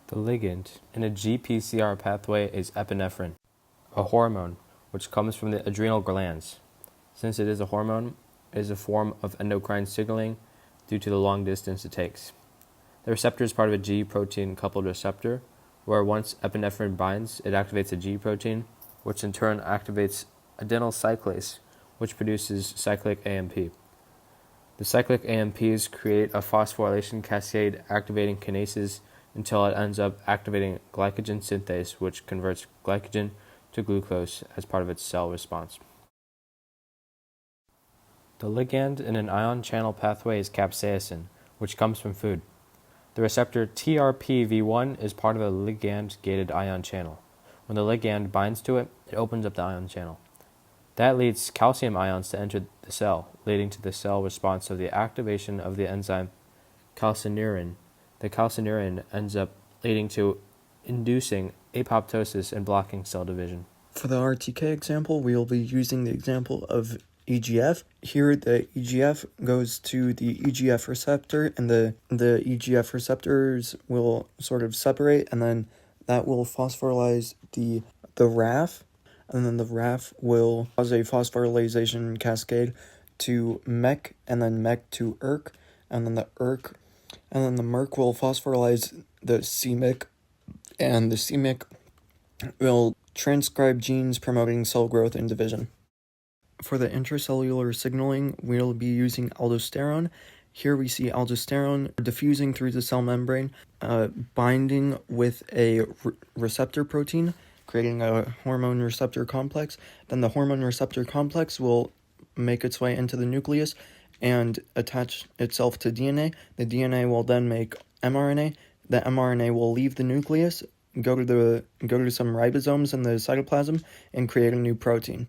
The ligand in a GPCR pathway is epinephrine, a hormone which comes from the adrenal glands. Since it is a hormone, it is a form of endocrine signaling due to the long distance it takes. The receptor is part of a G protein coupled receptor, where once epinephrine binds, it activates a G protein, which in turn activates adenyl cyclase, which produces cyclic AMP. The cyclic AMPs create a phosphorylation cascade activating kinases until it ends up activating glycogen synthase, which converts glycogen to glucose as part of its cell response. The ligand in an ion channel pathway is capsaicin, which comes from food. The receptor TRPV1 is part of a ligand-gated ion channel. When the ligand binds to it, it opens up the ion channel. That leads calcium ions to enter the cell, leading to the cell response of the activation of the enzyme calcineurin. The calcineurin ends up leading to inducing apoptosis and blocking cell division. For the RTK example, we will be using the example of EGF. Here, the EGF goes to the EGF receptor, and the EGF receptors will sort of separate, and then that will phosphorylize the RAF, and then the RAF will cause a phosphorylation cascade to MEK, and then MEK to ERK, and then the MERK will phosphorylize the CMYC, and the CMYC will transcribe genes promoting cell growth and division. For the intracellular signaling, we'll be using aldosterone. Here we see aldosterone diffusing through the cell membrane, binding with a receptor protein, creating a hormone receptor complex. Then the hormone receptor complex will make its way into the nucleus and attach itself to DNA. The DNA will then make mRNA. The mRNA will leave the nucleus, go to some ribosomes in the cytoplasm, and create a new protein.